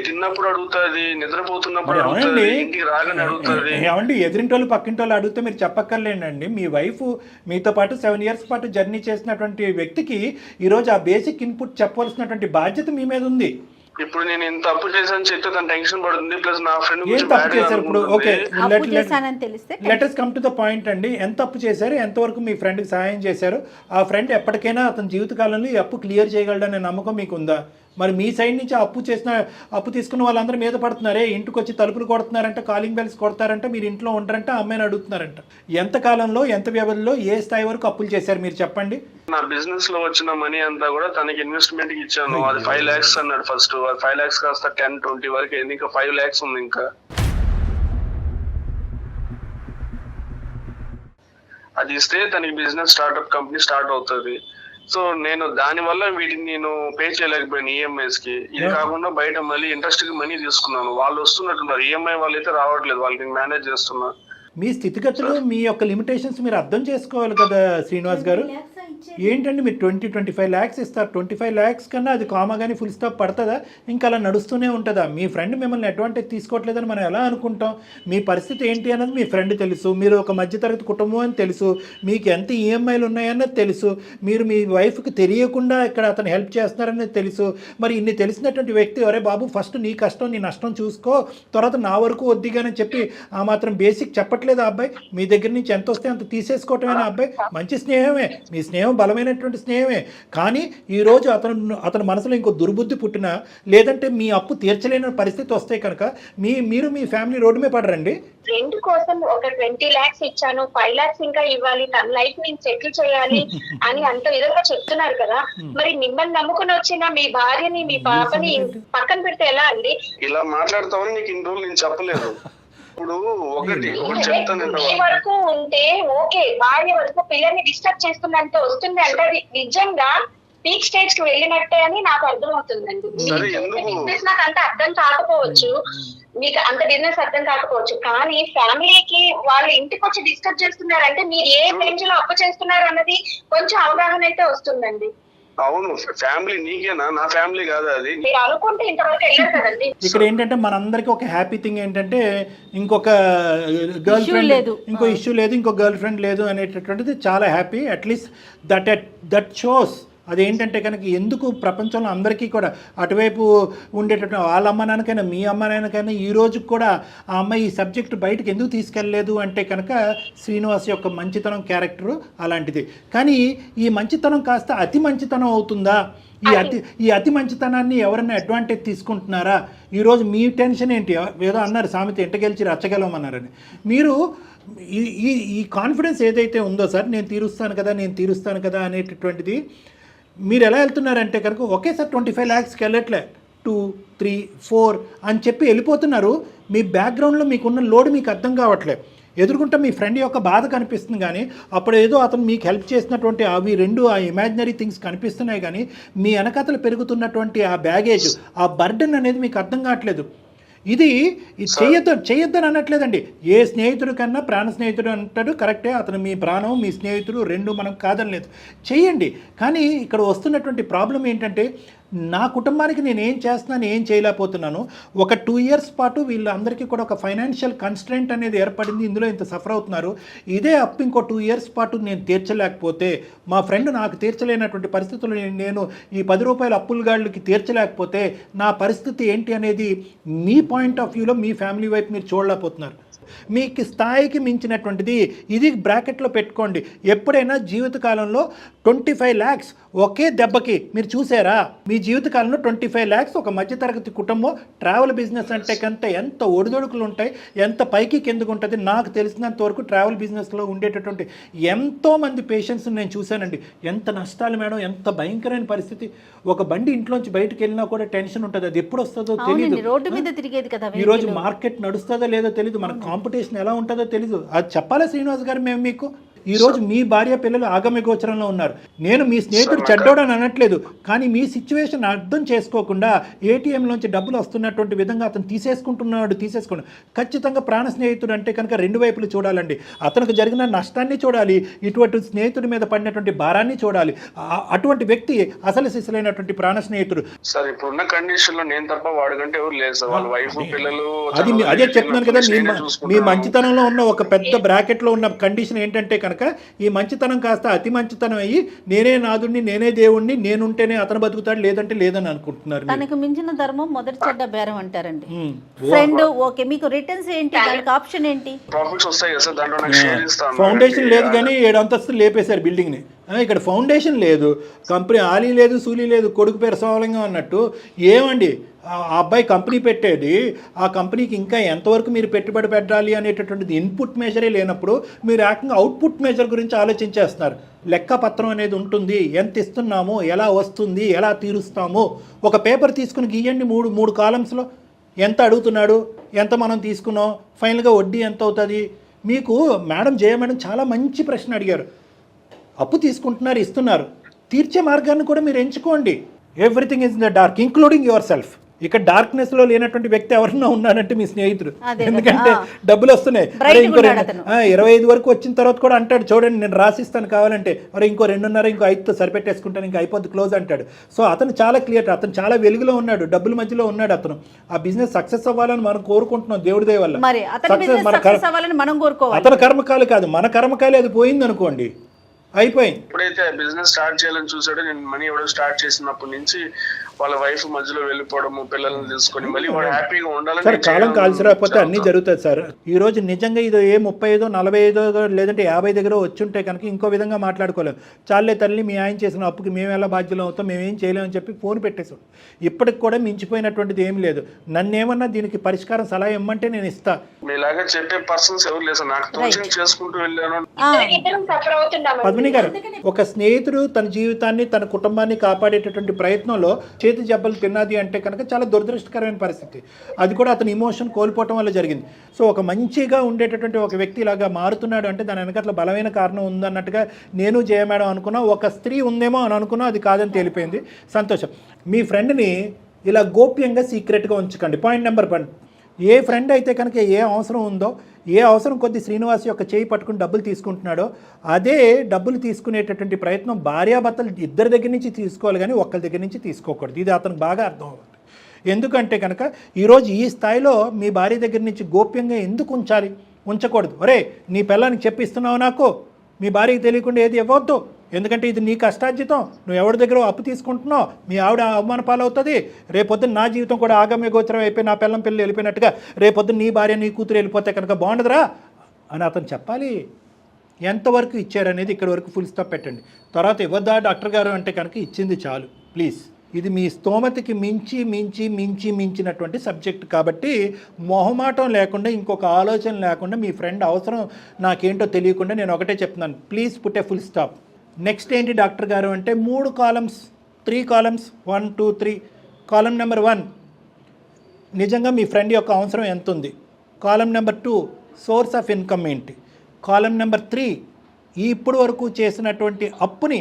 తిన్నప్పుడు అడుగుతుంది, నిద్రపోతున్నప్పుడు అడుగుతుంది, ఇంటికి రాగానే అడుగుతుంది. ఏమండి ఎదురింటోళ్ళు పక్కింటోళ్ళు అడిగితే మీరు చెప్పక్కర్లేండి. మీ వైఫ్ మీతో పాటు 7 years పాటు జర్నీ చేసినటువంటి వ్యక్తికి ఈరోజు ఆ బేసిక్ ఇన్పుట్ చెప్పవలసినటువంటి బాధ్యత మీ మీద ఉంది. ఇప్పుడు నేను ఇంత తప్పు చేశాను చెప్తే తను టెన్షన్ పడుతుంది. ప్లస్ నా ఫ్రెండ్ ఏం తప్పు చేశారు ఇప్పుడు? ఓకే, అప్పు చేశానని తెలిస్తే let us come to the point అండి. ఎంత తప్పు చేశారు, ఎంతవరకు మీ ఫ్రెండ్కి సహాయం చేశారు? ఆ ఫ్రెండ్ ఎప్పటికైనా అతని జీవితకాలంలో ఈ అప్పు క్లియర్ చేయగలడనే నమ్మకం మీకు ఉందా? మరి మీ సైడ్ నుంచి అప్పు తీసుకున్న వాళ్ళందరూ మీద పడుతున్నారే, ఇంటికి వచ్చి తలుపులు కొడుతున్నారంట, కాలింగ్ బెల్స్ కొడతారంట, మీరు ఇంట్లో ఉంటారంట, అమ్మాయిని అడుగుతున్నారంట. ఎంత కాలంలో, ఎంత వ్యవధిలో, ఏ స్థాయి వరకు అప్పులు చేశారు మీరు చెప్పండి? నా బిజినెస్ లో వచ్చిన మనీ అంతా కూడా తనకి ఇన్వెస్ట్మెంట్ కి ఇచ్చాను. అది 5 lakhs అన్నాడు ఫస్ట్. 5 lakhs కాస్త 10-20 వరకు అయింది. ఇంకా 5 lakhs ఉంది. ఇంకా అది ఇస్తే తనకి బిజినెస్ స్టార్ట్అప్ కంపెనీ స్టార్ట్ అవుతుంది. సో నేను దాని వల్ల వీటిని నేను పే చేయలేకపోయాను ఈఎంఐస్ కి. ఇది కాకుండా బయట మళ్ళీ ఇంట్రెస్ట్ కి మనీ తీసుకున్నాను. వాళ్ళు వస్తున్నట్టున్నారు, ఈఎంఐ వాళ్ళు అయితే రావట్లేదు, వాళ్ళకి మేనేజ్ చేస్తున్నా. మీ స్థితిగతులు, మీ యొక్క లిమిటేషన్స్ మీరు అర్థం చేసుకోవాలి కదా శ్రీనివాస్ గారు. ఏంటండి మీరు 20-25 lakhs ఇస్తారు. 25 lakhs కన్నా అది కామా కానీ ఫుల్ స్టాప్ పడుతుందా? ఇంకా అలా నడుస్తూనే ఉంటుందా? మీ ఫ్రెండ్ మిమ్మల్ని అడ్వాంటేజ్ తీసుకోవట్లేదని మనం ఎలా అనుకుంటాం? మీ పరిస్థితి ఏంటి అన్నది మీ ఫ్రెండ్ తెలుసు, మీరు ఒక మధ్యతరగతి కుటుంబం అని తెలుసు, మీకు ఎంత ఈఎంఐలు ఉన్నాయన్నది తెలుసు, మీరు మీ వైఫ్కి తెలియకుండా ఇక్కడ అతను హెల్ప్ చేస్తున్నారనేది తెలుసు. మరి ఇన్ని తెలిసినటువంటి వ్యక్తి, అరే బాబు ఫస్ట్ నీ కష్టం నీ నష్టం చూసుకో, తర్వాత నా వరకు వద్దిగానే చెప్పి ఆ మాత్రం బేసిక్ చెప్పట్లేదు ఆ అబ్బాయి. మీ దగ్గర నుంచి ఎంత వస్తే అంత తీసేసుకోవటమేనా అబ్బాయి? మంచి స్నేహమే, మీ స్నేహం బలమైనటువంటి స్నేహమే. కానీ ఈరోజు అతని మనసులో ఇంకో దుర్బుద్ధి పుట్టినా, లేదంటే మీ అప్పు తీర్చలేని పరిస్థితి వస్తే కనుక మీరు మీ ఫ్యామిలీ రోడ్డు మీద పడరండి. ఫ్రెండ్ కోసం ఒక 20 lakhs ఇచ్చాను, 5 lakhs ఇంకా ఇవ్వాలి, తన లైఫ్ నేను సెటిల్ చేయాలి అని అంత విధంగా చెప్తున్నారు కదా. మరి మిమ్మల్ని నమ్ముకుని వచ్చిన మీ భార్యని, మీ పాపని పక్కన పెడితే ఎలా అండి? ఇలా మాట్లాడతామని నీకు ఇన్ని రోజులు నేను చెప్పలేదు. ఇప్పుడు ఒకటి చెప్తాను, వరకు ఉంటే ఓకే, భార్య వరకు పిల్లల్ని డిస్టర్బ్ చేస్తుందంటే వస్తుంది అంటే అది నిజంగా పీక్ స్టేజ్ కి వెళ్ళినట్టే అని నాకు అర్థం అవుతుందండి. బిజినెస్ నాకు అంత అర్థం కాకపోవచ్చు, మీకు అంత బిజినెస్ అర్థం కాకపోవచ్చు, కానీ ఫ్యామిలీకి వాళ్ళు ఇంటికి వచ్చి డిస్టర్బ్ చేస్తున్నారంటే మీరు ఏ రేంజ్ లో అప్పు చేస్తున్నారు అన్నది కొంచెం అవగాహన అయితే వస్తుందండి. అవును, ఫ్యామిలీ నీకేనా, నా ఫ్యామిలీ కాదు అది. మీరు అనుకుంటే ఇంతవరకు వెళ్ళారు కదండి. ఇక్కడ ఏంటంటే మనందరికీ ఒక హ్యాపీ థింగ్ ఏంటంటే ఇంకొక గర్ల్ ఫ్రెండ్ లేదు, ఇంకో ఇష్యూ లేదు, ఇంకో గర్ల్ ఫ్రెండ్ లేదు అనేటటువంటిది చాలా హ్యాపీ. అట్లీస్ట్ దట్ షోస్ అదేంటంటే కనుక ఎందుకు ప్రపంచంలో అందరికీ కూడా అటువైపు ఉండేటట్టు వాళ్ళ అమ్మ నాన్నకైనా మీ అమ్మ నాన్నకైనా ఈ రోజు కూడా ఆ అమ్మాయి ఈ సబ్జెక్ట్ బయటకు ఎందుకు తీసుకెళ్ళలేదు అంటే కనుక శ్రీనివాస్ యొక్క మంచితనం క్యారెక్టరు అలాంటిది. కానీ ఈ మంచితనం కాస్త అతి మంచితనం అవుతుందా? ఈ అతి మంచితనాన్ని ఎవరైనా అడ్వాంటేజ్ తీసుకుంటున్నారా? ఈరోజు మీ టెన్షన్ ఏంటి? ఏదో అన్నారు సామెత, ఎంట గెలిచి రచ్చగలమన్నారని. మీరు ఈ కాన్ఫిడెన్స్ ఏదైతే ఉందో సార్, నేను తీరుస్తాను కదా అనేటటువంటిది మీరు ఎలా వెళ్తున్నారంటే కనుక ఒకేసారి 25 lakhsకి వెళ్ళట్లే, 2, 3, 4 అని చెప్పి వెళ్ళిపోతున్నారు. మీ బ్యాక్గ్రౌండ్లో మీకున్న లోడ్ మీకు అర్థం కావట్లేదు. ఎదుర్కొంటే మీ ఫ్రెండ్ యొక్క బాధ కనిపిస్తుంది, కానీ అప్పుడు ఏదో అతను మీకు హెల్ప్ చేసినటువంటి అవి రెండు ఆ ఇమాజినరీ థింగ్స్ కనిపిస్తున్నాయి, కానీ మీ వెనకతలు పెరుగుతున్నటువంటి ఆ బ్యాగేజ్, ఆ బర్డెన్ అనేది మీకు అర్థం కావట్లేదు. ఇది చెయ్యొద్దని అనట్లేదండి. ఏ స్నేహితుడి కన్నా ప్రాణ స్నేహితుడు అంటాడు, కరెక్టే. అతను మీ ప్రాణం, మీ స్నేహితుడు రెండు మనం కాదనలేదు, చెయ్యండి. కానీ ఇక్కడ వస్తున్నటువంటి ప్రాబ్లం ఏంటంటే, నా కుటుంబానికి నేను ఏం చేస్తున్నాను, ఏం చేయలేకపోతున్నాను. ఒక 2 years పాటు వీళ్ళందరికీ కూడా ఒక ఫైనాన్షియల్ కన్స్ట్రెంట్ అనేది ఏర్పడింది, ఇందులో ఇంత సఫర్ అవుతున్నారు. ఇదే అప్పు ఇంకో 2 years పాటు నేను తీర్చలేకపోతే, మా ఫ్రెండ్ నాకు తీర్చలేనటువంటి పరిస్థితుల్లో నేను ఈ 10 రూపాయల అప్పులగాళ్ళకి తీర్చలేకపోతే నా పరిస్థితి ఏంటి అనేది మీ పాయింట్ ఆఫ్ వ్యూలో మీ ఫ్యామిలీ వైపు మీరు చూడలేకపోతున్నారు. మీకు స్థాయికి మించినటువంటిది ఇది బ్రాకెట్లో పెట్టుకోండి. ఎప్పుడైనా జీవితకాలంలో 25 lakhs ఒకే దెబ్బకి మీరు చూసారా? మీ జీవితకాలంలో 25 lakhs ఒక మధ్యతరగతి కుటుంబం ట్రావెల్ బిజినెస్ అంటే కంటే ఎంత ఒడిదొడుకులు ఉంటాయి, ఎంత పైకి కిందకు ఉంటుంది. నాకు తెలిసినంత వరకు ట్రావెల్ బిజినెస్లో ఉండేటటువంటి ఎంతోమంది పేషెంట్స్ నేను చూశానండి. ఎంత నష్టాలు మేడం, ఎంత భయంకరమైన పరిస్థితి. ఒక బండి ఇంట్లోంచి బయటకు వెళ్ళినా కూడా టెన్షన్ ఉంటుంది, అది ఎప్పుడు వస్తుందో తెలియదు. రోడ్డు మీద తిరిగేది కదా, ఈరోజు మార్కెట్ నడుస్తుందో లేదో తెలియదు, మన కాంపిటీషన్ ఎలా ఉంటుందో తెలీదు. అది చెప్పాలా శ్రీనివాస్ గారు? మేము మీకు ఈరోజు మీ భార్య పిల్లలు ఆగమ్య గోచరంలో ఉన్నారు. నేను మీ స్నేహితుడు చెడ్డోడని అనట్లేదు, కానీ మీ సిచ్యువేషన్ అర్థం చేసుకోకుండా ఏటీఎంలోంచి డబ్బులు వస్తున్నటువంటి విధంగా అతను తీసేసుకోండి. ఖచ్చితంగా ప్రాణ స్నేహితుడు అంటే కనుక రెండు వైపులు చూడాలండి. అతనికి జరిగిన నష్టాన్ని చూడాలి, ఇటువంటి స్నేహితుడి మీద పడినటువంటి భారాన్ని చూడాలి. అటువంటి వ్యక్తి అసలు సిసలైనటువంటి ప్రాణ స్నేహితుడు. సార్ ఇప్పుడున్న కండిషన్ లో నేను తప్ప వాడికంటే ఎవరు లేదు సార్. వాళ్ళ వైఫ్ పిల్లలు అదే చెప్తున్నాను కదా, మీ మంచితనంలో ఉన్న ఒక పెద్ద బ్రాకెట్ లో ఉన్న కండిషన్ ఏంటంటే కనుక, ఈ మంచితనం కాస్త అతి మంచితనం అయ్యి నేనే నాదుడిని, నేనే దేవుణ్ణి, నేనుంటేనే అతను బతుకుతాడు, లేదంటే లేదని అనుకుంటున్నారు. తనకు మించిన ధర్మం మొదటి చెడ్డ బేరం అంటారండి. ఫ్రెండ్ ఓకే, మీకు రిటర్న్స్ ఏంటి, దానికి ఆప్షన్ ఏంటి? ప్రాఫిట్స్ వస్తాయి కదా సార్, దాంట్లో నాకు షేర్ ఇస్తాను. ఫౌండేషన్ లేదు కానీ 7 అంతస్తులు లేపేశారు బిల్డింగ్ ని. ఇక్కడ ఫౌండేషన్ లేదు, కంపెనీ ఆలీ లేదు, సూలీ లేదు, కొడుకు పేరు సోమలింగం అన్నట్టు. ఏమండి ఆ అబ్బాయి కంపెనీ పెట్టేది, ఆ కంపెనీకి ఇంకా ఎంతవరకు మీరు పెట్టుబడి పెట్టాలి అనేటటువంటిది ఇన్పుట్ మెజరే లేనప్పుడు మీరు ఏకంగా అవుట్పుట్ మెజర్ గురించి ఆలోచించేస్తున్నారు. లెక్కపత్రం అనేది ఉంటుంది, ఎంత ఇస్తున్నాము, ఎలా వస్తుంది, ఎలా తీరుస్తాము. ఒక పేపర్ తీసుకుని గీయండి, మూడు కాలమ్స్లో ఎంత అడుగుతున్నాడు, ఎంత మనం తీసుకున్నాం, ఫైనల్గా వడ్డీ ఎంత అవుతుంది. మీకు జయ మేడం చాలా మంచి ప్రశ్న అడిగారు. అప్పు తీసుకుంటున్నారు, ఇస్తున్నారు, తీర్చే మార్గాన్ని కూడా మీరు ఎంచుకోండి. Everything is in the dark including your self. ఇక్కడ డార్క్నెస్ లో లేనటువంటి వ్యక్తి ఎవరన్నా ఉన్నాడంటే మీ స్నేహితుడు. ఎందుకంటే డబ్బులు వస్తున్నాయి, ఇంకో 25 వరకు వచ్చిన తర్వాత కూడా అంటాడు, చూడండి నేను రాసిస్తాను కావాలంటే, మరి ఇంకో 2.5 ఇంకో 5తో సరిపెట్టేసుకుంటాను, ఇంకా అయిపోద్ది క్లోజ్ అంటాడు. సో అతను చాలా క్లియర్, అతను చాలా వెలుగులో ఉన్నాడు, డబ్బుల మధ్యలో ఉన్నాడు. అతను ఆ బిజినెస్ సక్సెస్ అవ్వాలని మనం కోరుకుంటున్నాం దేవుడి దయ వల్ల. అతని కర్మకాలు కాదు, మన కర్మకాలి. అది పోయింది అనుకోండి, అయిపోయింది. ఎప్పుడైతే బిజినెస్ స్టార్ట్ చేయాలని చూసాడో, నేను మనీ ఎవడో స్టార్ట్ చేసినప్పటి నుంచి వాళ్ళ వైఫ్ మధ్యలో వెళ్ళిపోవడము, పిల్లల్ని తీసుకొని మళ్ళీ వాడు హ్యాపీగా ఉండాలని. సార్ కాలం కాల్సి రాకపోతే అన్నీ జరుగుతుంది సార్. ఈ రోజు నిజంగా ఇదో 35, 45 లేదంటే 50 దగ్గర వచ్చుంటే కనుక ఇంకో విధంగా మాట్లాడుకోలేము. చాలే తల్లి, మీ ఆయన చేసిన అప్పుకి మేము ఎలా బాధ్యులు అవుతాం, మేమేం చేయలేమని చెప్పి ఫోన్ పెట్టేసాం. ఇప్పటికి కూడా మించిపోయినటువంటిది ఏం లేదు. నన్నేమన్నా దీనికి పరిష్కారం సలహా ఇమ్మంటే నేను ఇస్తా. మీలాగా చెప్పే పర్సన్స్ ఎవరు లేదు సార్, నాకు తోచిన చేసుకుంటూ వెళ్ళాను. పద్మిని గారు, ఒక స్నేహితుడు తన జీవితాన్ని, తన కుటుంబాన్ని కాపాడేటటువంటి ప్రయత్నంలో చేతి జబ్బలు తిన్నది అంటే కనుక చాలా దురదృష్టకరమైన పరిస్థితి. అది కూడా అతని ఇమోషన్ కోల్పోవటం వల్ల జరిగింది. సో ఒక మంచిగా ఉండేటటువంటి ఒక వ్యక్తి ఇలాగా మారుతున్నాడు అంటే దాని వెనకట్ల బలమైన కారణం ఉందన్నట్టుగా నేను జయ మేడం అనుకున్నా. ఒక స్త్రీ ఉందేమో అని అనుకున్నా, అది కాదని తేలిపోయింది. సంతోషం. మీ ఫ్రెండ్ని ఇలా గోప్యంగా సీక్రెట్గా ఉంచకండి. పాయింట్ నెంబర్ 1, ఏ ఫ్రెండ్ అయితే కనుక ఏ అవసరం ఉందో, ఏ అవసరం కొద్ది శ్రీనివాస్ యొక్క చేయి పట్టుకుని డబ్బులు తీసుకుంటున్నాడో, అదే డబ్బులు తీసుకునేటటువంటి ప్రయత్నం భార్యాభర్తలు ఇద్దరి దగ్గర నుంచి తీసుకోవాలి, కానీ ఒక్కరి దగ్గర నుంచి తీసుకోకూడదు. ఇది అతనికి బాగా అర్థం అవ్వాలి. ఎందుకంటే కనుక ఈరోజు ఈ స్థాయిలో మీ భార్య దగ్గర నుంచి గోప్యంగా ఎందుకు ఉంచకూడదు. ఒరే, నీ పిల్లానికి చెప్పిస్తున్నావు, నాకు మీ భార్యకి తెలియకుండా ఏది ఇవ్వద్దు, ఎందుకంటే ఇది నీ కష్టార్జితం, నువ్వు ఎవరి దగ్గర అప్పు తీసుకుంటున్నావు, మీ ఆవిడ అవమాన పాలవుతుంది. రేపొద్దున నా జీవితం కూడా ఆగమ్య గోచరం అయిపోయి నా పిల్లలు వెళ్ళిపోయినట్టుగా రేపొద్దున నీ భార్య, నీ కూతురు వెళ్ళిపోతే కనుక బాగుండదురా అని అతను చెప్పాలి. ఎంతవరకు ఇచ్చారనేది ఇక్కడ వరకు ఫుల్ స్టాప్ పెట్టండి. తర్వాత ఇవ్వద్దా డాక్టర్ గారు అంటే కనుక ఇచ్చింది చాలు ప్లీజ్. ఇది మీ స్తోమతకి మించినటువంటి సబ్జెక్ట్ కాబట్టి మొహమాటం లేకుండా, ఇంకొక ఆలోచన లేకుండా, మీ ఫ్రెండ్ అవసరం నాకేంటో తెలియకుండా నేను ఒకటే చెప్తున్నాను, please put a full stop. Next ఏంటి డాక్టర్ గారు అంటే 3 కాలమ్స్, 3 కాలమ్స్, 1, 2, 3. కాలం నెంబర్ 1, నిజంగా మీ ఫ్రెండ్ యొక్క అవసరం ఎంత ఉంది. కాలం నెంబర్ 2, సోర్స్ ఆఫ్ ఇన్కమ్ ఏంటి. కాలం నెంబర్ 3, ఇప్పుడు వరకు చేసినటువంటి అప్పుని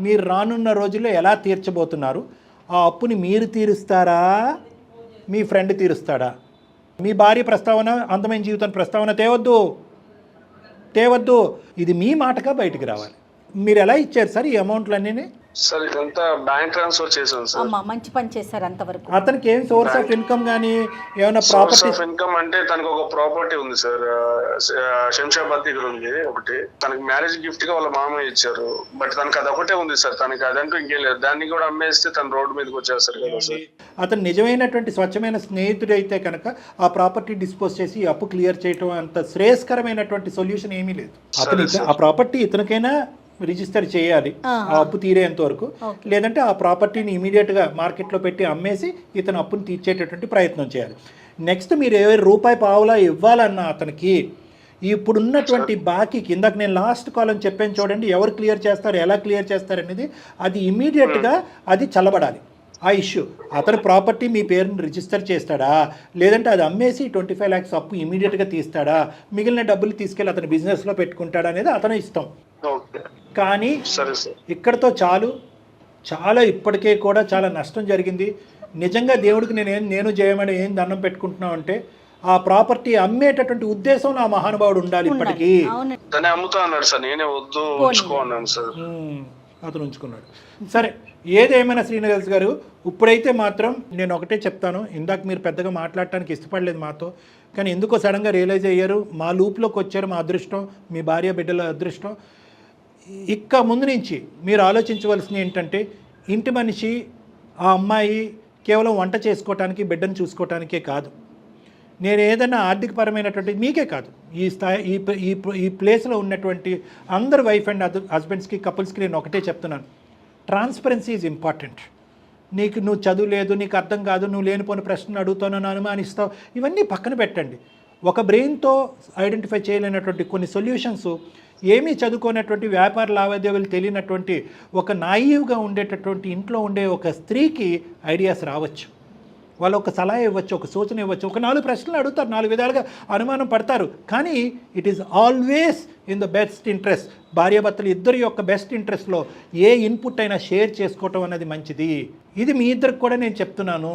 మీరు రానున్న రోజుల్లో ఎలా తీర్చబోతున్నారు. ఆ అప్పుని మీరు తీరుస్తారా, మీ ఫ్రెండ్ తీరుస్తాడా. మీ భార్య ప్రస్తావన, అందమైన జీవితం ప్రస్తావన తేవద్దు. ఇది మీ మాటగా బయటికి రావాలి. మీరు ఎలా ఇచ్చారు సార్ ఈ అమౌంట్లన్నీ? సార్ ఇదంతా బ్యాంక్ ట్రాన్స్ఫర్ చేశాను సార్. అమ్మా మంచి పని చేశారు అంతవరకు. అతనికి ఏం సోర్స్ ఆఫ్ ఇన్కమ్ కానీ ఏమైనా సోర్స్ ప్రాపర్టీ? ఆఫ్ ఇన్కమ్ అంటే తనకు ఒక ప్రాపర్టీ ఉంది సార్, శంషాబాద్ దగ్గర ఉంది ఒకటి. తనకి మ్యారేజ్ గిఫ్ట్ గా వాళ్ళ మామయ్య ఇచ్చారు. బట్ తనకి అది ఒకటే ఉంది సార్, తనకి అదంటూ ఇంకేం లేదు. దాన్ని కూడా అమ్మేస్తే తన రోడ్డు మీదకి వచ్చేస్తారు కదా సార్. అతను నిజమైనటువంటి స్వచ్ఛమైన స్నేహితుడు అయితే కనుక ఆ ప్రాపర్టీ డిస్పోజ్ చేసి అప్పు క్లియర్ చేయటం అంత శ్రేయస్కరమైనటువంటి సొల్యూషన్ ఏమీ లేదు. అతను ఆ ప్రాపర్టీ ఇతనికైనా రిజిస్టర్ చేయాలి ఆ అప్పు తీరేంత వరకు, లేదంటే ఆ ప్రాపర్టీని ఇమీడియట్గా మార్కెట్లో పెట్టి అమ్మేసి ఇతను అప్పును తీర్చేటటువంటి ప్రయత్నం చేయాలి. నెక్స్ట్ మీరు ఏ రూపాయి పావులా ఇవ్వాలన్నా అతనికి ఇప్పుడున్నటువంటి బాకీ కిందకి నేను లాస్ట్ కాలం చెప్పాను చూడండి, ఎవరు క్లియర్ చేస్తారు, ఎలా క్లియర్ చేస్తారు అనేది, అది ఇమీడియట్గా అది చల్లబడాలి. ఆ ఇష్యూ అతను ప్రాపర్టీ మీ పేరుని రిజిస్టర్ చేస్తాడా, లేదంటే అది అమ్మేసి 25 lakhs అప్పు ఇమీడియట్గా తీస్తాడా, మిగిలిన డబ్బులు తీసుకెళ్ళి అతని బిజినెస్లో పెట్టుకుంటాడా అనేది అతను ఇష్టం. కానీ ఇక్కడతో చాలా ఇప్పటికే కూడా చాలా నష్టం జరిగింది. నిజంగా దేవుడికి నేను చేయమని ఏం దండం పెట్టుకుంటున్నావు అంటే ఆ ప్రాపర్టీ అమ్మేటటువంటి ఉద్దేశంలో ఆ మహానుభావుడు ఉండాలి. ఇప్పటికీ అమ్ముతా అన్నాడు సార్, నేనే వద్దు ఉంచుకోన్నాను సార్. అతను ఉంచుకున్నాడు. సరే, ఏదేమైనా శ్రీనివాస్ గారు ఇప్పుడైతే మాత్రం నేను ఒకటే చెప్తాను. ఇందాక మీరు పెద్దగా మాట్లాడటానికి ఇష్టపడలేదు మాతో, కానీ ఎందుకో సడన్గా రియలైజ్ అయ్యారు, మా లూప్లోకి వచ్చారు. మా అదృష్టం, మీ భార్య బిడ్డల అదృష్టం. ఇక ముందు నుంచి మీరు ఆలోచించవలసింది ఏంటంటే, ఇంటి మనిషి ఆ అమ్మాయి కేవలం వంట చేసుకోవటానికి బిడ్డను చూసుకోవటానికే కాదు. నేను ఏదైనా ఆర్థికపరమైనటువంటి మీకే కాదు, ఈ స్థాయి ఈ ప్లేస్లో ఉన్నటువంటి అందరు వైఫ్ అండ్ హస్బెండ్స్కి, కపుల్స్కి నేను ఒకటే చెప్తున్నాను, ట్రాన్స్పరెన్సీ ఈజ్ ఇంపార్టెంట్. నువ్వు చదువు లేదు, నీకు అర్థం కాదు, నువ్వు లేనిపోని ప్రశ్నలు అడుగుతానని అనుమానిస్తావు, ఇవన్నీ పక్కన పెట్టండి. ఒక బ్రెయిన్తో ఐడెంటిఫై చేయలేనటువంటి కొన్ని సొల్యూషన్స్, ఏమీ చదువుకోనటువంటి వ్యాపార లావాదేవీలు తెలియనటువంటి ఒక నాయివ్గా ఉండేటటువంటి ఇంట్లో ఉండే ఒక స్త్రీకి ఐడియాస్ రావచ్చు. వాళ్ళు ఒక సలహా ఇవ్వచ్చు, ఒక సూచన ఇవ్వచ్చు, ఒక 4 ప్రశ్నలు అడుగుతారు, 4 విధాలుగా అనుమానం పడతారు. కానీ it is always in the best interest, భార్యాభర్తలు ఇద్దరి యొక్క బెస్ట్ ఇంట్రెస్ట్లో ఏ ఇన్పుట్ అయినా షేర్ చేసుకోవటం అనేది మంచిది. ఇది మీ ఇద్దరికి కూడా నేను చెప్తున్నాను.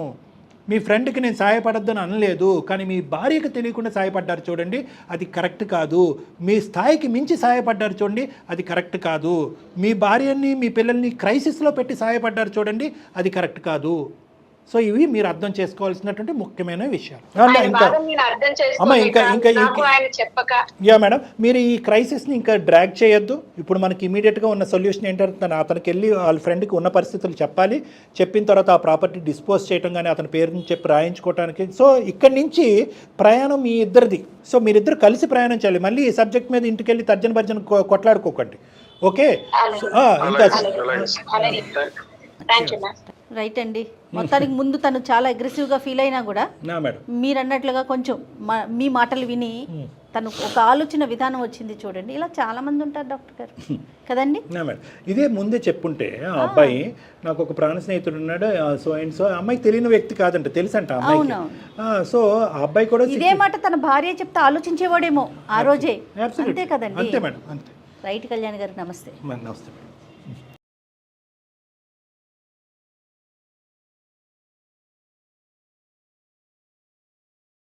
మీ ఫ్రెండ్కి నేను సహాయపడద్దని అనలేదు, కానీ మీ భార్యకు తెలియకుండా సహాయపడ్డారు చూడండి, అది కరెక్ట్ కాదు. మీ స్థాయికి మించి సహాయపడ్డారు చూడండి, అది కరెక్ట్ కాదు. మీ భార్యని, మీ పిల్లల్ని క్రైసిస్లో పెట్టి సహాయపడ్డారు చూడండి, అది కరెక్ట్ కాదు. సో ఇవి మీరు అర్థం చేసుకోవాల్సినటువంటి ముఖ్యమైన విషయాలు. యా మేడం, మీరు ఈ క్రైసిస్ని ఇంకా డ్రాగ్ చేయొద్దు. ఇప్పుడు మనకి ఇమీడియట్గా ఉన్న సొల్యూషన్ ఏంటంటే, అతనికి వెళ్ళి వాళ్ళ ఫ్రెండ్కి ఉన్న పరిస్థితులు చెప్పాలి. చెప్పిన తర్వాత ఆ ప్రాపర్టీ డిస్పోజ్ చేయడం కానీ అతని పేరుని చెప్పి రాయించుకోవడానికి. సో ఇక్కడి నుంచి ప్రయాణం మీ ఇద్దరిది. సో మీరిద్దరు కలిసి ప్రయాణం చేయాలి. మళ్ళీ ఈ సబ్జెక్ట్ మీద ఇంటికి వెళ్ళి తర్జన భర్జన కొట్లాడుకోకండి. ఓకే, ఇంకా రైట్ అండి. మొత్తానికి ముందు తను చాలా అగ్రెసివ్గా ఫీల్ అయినా కూడా మీరు అన్నట్లుగా కొంచెం మీ మాటలు విని తను ఒక ఆలోచన విధానం వచ్చింది చూడండి. ఇలా చాలా మంది ఉంటారు డాక్టర్ గారు కదండి. ఇదే ముందే చెప్పుంటే ఆ అబ్బాయి, నాకు ఒక ప్రాణ స్నేహితుడు ఉన్నాడు, సో అండ్ సో, అమ్మాయికి తెలియని వ్యక్తి కాదంట, తెలుసంట అమ్మాయికి. సో ఆ అబ్బాయి కూడా ఇదే మాట తన భార్య చెప్తే ఆలోచించేవాడేమో ఆ రోజే. అంతే కదండి. అంతే మేడం, అంతే. రైట్ కళ్యాణ్ గారు, నమస్తే. నమస్తే.